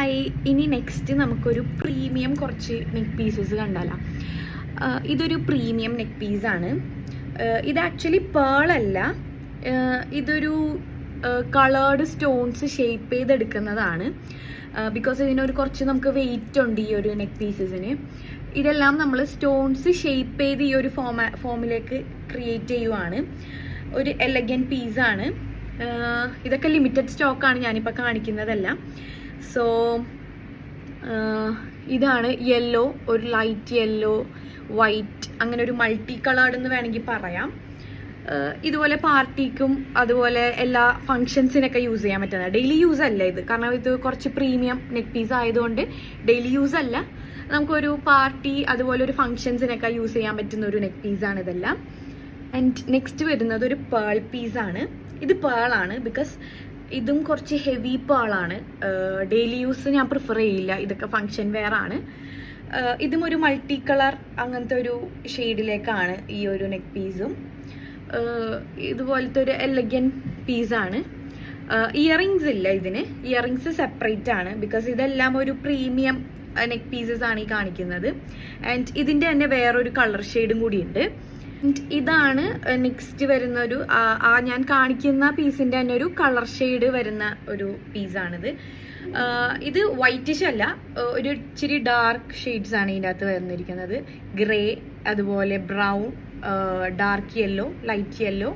Hi, ഇനി next നമുക്കൊരു premium കുറച്ച് നെക്ക് പീസസ് കണ്ടാലോ. ഇതൊരു പ്രീമിയം നെക്ക് പീസാണ്. ഇത് ആക്ച്വലി പേളല്ല, ഇതൊരു കളേർഡ് സ്റ്റോൺസ് ഷേപ്പ് ചെയ്തെടുക്കുന്നതാണ്. ബിക്കോസ് ഇതിനൊരു കുറച്ച് നമുക്ക് വെയിറ്റ് ഉണ്ട് ഈ ഒരു നെക്ക് പീസസിന്. ഇതെല്ലാം നമ്മൾ സ്റ്റോൺസ് ഷേപ്പ് ചെയ്ത് ഈ ഒരു ഫോമിലേക്ക് ക്രിയേറ്റ് ചെയ്യുവാണ്. ഒരു എലഗൻ പീസാണ്. ഇതൊക്കെ ലിമിറ്റഡ് സ്റ്റോക്കാണ് ഞാനിപ്പോൾ കാണിക്കുന്നതെല്ലാം. സോ ഇതാണ് യെല്ലോ, ഒരു ലൈറ്റ് യെല്ലോ, വൈറ്റ്, അങ്ങനെ ഒരു മൾട്ടി കളേർഡ് എന്ന് വേണമെങ്കിൽ പറയാം. ഇതുപോലെ പാർട്ടിക്കും അതുപോലെ എല്ലാ ഫങ്ഷൻസിനൊക്കെ യൂസ് ചെയ്യാൻ പറ്റുന്നത്. ഡെയിലി യൂസ് അല്ല ഇത്, കാരണം ഇത് കുറച്ച് പ്രീമിയം നെക്ക് പീസ് ആയതുകൊണ്ട് ഡെയിലി യൂസ് അല്ല. നമുക്കൊരു പാർട്ടി അതുപോലെ ഒരു ഫങ്ഷൻസിനൊക്കെ യൂസ് ചെയ്യാൻ പറ്റുന്ന ഒരു നെക്ക് പീസാണ് ഇതെല്ലാം. ആൻഡ് നെക്സ്റ്റ് വരുന്നത് ഒരു പേൾ പീസാണ്. ഇത് പേളാണ്, ബിക്കോസ് ഇതും കുറച്ച് ഹെവി പേളാണ്. ഡെയിലി യൂസ് ഞാൻ പ്രിഫർ ചെയ്യില്ല, ഇതൊക്കെ ഫങ്ഷൻ വെയർ ആണ്. ഇതും ഒരു മൾട്ടി കളർ അങ്ങനത്തെ ഒരു ഷെയ്ഡിലേക്കാണ് ഈ ഒരു നെക്ക് പീസും. ഇതുപോലത്തെ ഒരു എലഗൻ പീസാണ്. ഇയറിങ്സ് ഇല്ല ഇതിന്, ഇയറിങ്സ് സെപ്പറേറ്റ് ആണ്, ബിക്കോസ് ഇതെല്ലാം ഒരു പ്രീമിയം നെക്ക് പീസസ് ആണ് ഈ കാണിക്കുന്നത്. ആൻഡ് ഇതിൻ്റെ തന്നെ വേറൊരു കളർ ഷെയ്ഡും കൂടി ഉണ്ട്. ഇതാണ് നെക്സ്റ്റ് വരുന്ന ഒരു ഞാൻ കാണിക്കുന്ന പീസിൻ്റെ തന്നെ ഒരു കളർ ഷെയ്ഡ് വരുന്ന ഒരു പീസാണിത്. ഇത് വൈറ്റിഷ് അല്ല, ഒരു ഇച്ചിരി ഡാർക്ക് ഷെയ്ഡ്സ് ആണ് ഇതിൻ്റെ അകത്ത് വന്നിരിക്കുന്നത്. ഗ്രേ, അതുപോലെ brown, dark yellow, light yellow,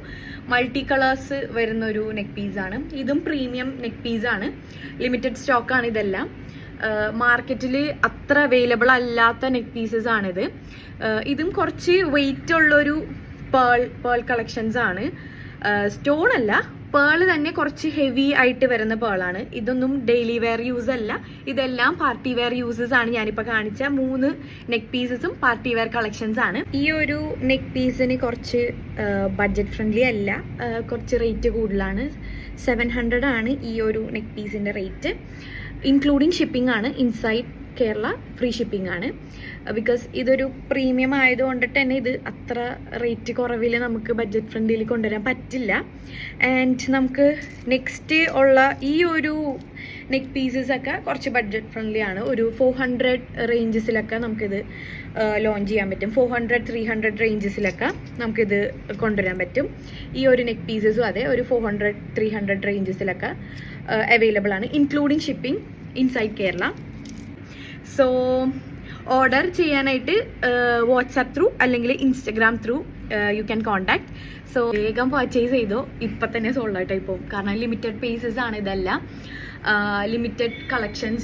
multi colours വരുന്ന ഒരു നെക്ക് പീസാണ്. ഇതും പ്രീമിയം നെക്ക് പീസാണ്. ലിമിറ്റഡ് സ്റ്റോക്കാണ് ഇതെല്ലാം. മാർക്കറ്റിൽ അത്ര അവൈലബിൾ അല്ലാത്ത നെക്ക് പീസസ് ആണിത്. ഇതും കുറച്ച് വെയിറ്റ് ഉള്ളൊരു പേൾ കളക്ഷൻസ് ആണ്. സ്റ്റോൺ അല്ല, പേൾ തന്നെ കുറച്ച് ഹെവി ആയിട്ട് വരുന്ന പേളാണ്. ഇതൊന്നും ഡെയിലി വെയർ യൂസ് അല്ല, ഇതെല്ലാം പാർട്ടി വെയർ യൂസസ് ആണ്. ഞാനിപ്പോൾ കാണിച്ച 3 നെക്ക് പീസസും പാർട്ടി വെയർ കളക്ഷൻസ് ആണ്. ഈ ഒരു നെക്ക് പീസിന് കുറച്ച് ബഡ്ജറ്റ് ഫ്രണ്ട്ലി അല്ല, കുറച്ച് റേറ്റ് കൂടുതലാണ്. 700 ആണ് ഈ ഒരു നെക്ക് പീസിൻ്റെ റേറ്റ്. ഇൻക്ലൂഡിങ് ഷിപ്പിംഗ് ആണ്. ഇൻസൈഡ് കേരള ഫ്രീ ഷിപ്പിംഗ് ആണ്. ബിക്കോസ് ഇതൊരു പ്രീമിയം ആയതുകൊണ്ടിട്ട് തന്നെ ഇത് അത്ര റേറ്റ് കുറവിൽ നമുക്ക് ബഡ്ജറ്റ് ഫ്രണ്ട്ലിയിൽ കൊണ്ടുവരാൻ പറ്റില്ല. ആൻഡ് നമുക്ക് നെക്സ്റ്റ് ഉള്ള ഈ ഒരു നെക്ക് പീസസ് ഒക്കെ കുറച്ച് ബഡ്ജറ്റ് ഫ്രണ്ട്ലി ആണ്. ഒരു 400 റേഞ്ചസിലൊക്കെ നമുക്കിത് ലോഞ്ച് ചെയ്യാൻ പറ്റും. 400-300 റേഞ്ചസിലൊക്കെ നമുക്കിത് കൊണ്ടുവരാൻ പറ്റും. ഈ ഒരു നെക്ക് പീസസും അതെ, ഒരു 400-300 റേഞ്ചസിലൊക്കെ അവൈലബിൾ ആണ്, including shipping inside Kerala. So order ചെയ്യാനായിട്ട് വാട്സാപ്പ് ത്രൂ അല്ലെങ്കിൽ Instagram through you can contact. So വേഗം പർച്ചേസ് ചെയ്തോ, ഇപ്പം തന്നെ സോൾഡ് ഔട്ട് ആയി പോകും. കാരണം ലിമിറ്റഡ് പീസസ് ആണ് ഇതെല്ലാം, ലിമിറ്റഡ് കളക്ഷൻസ്.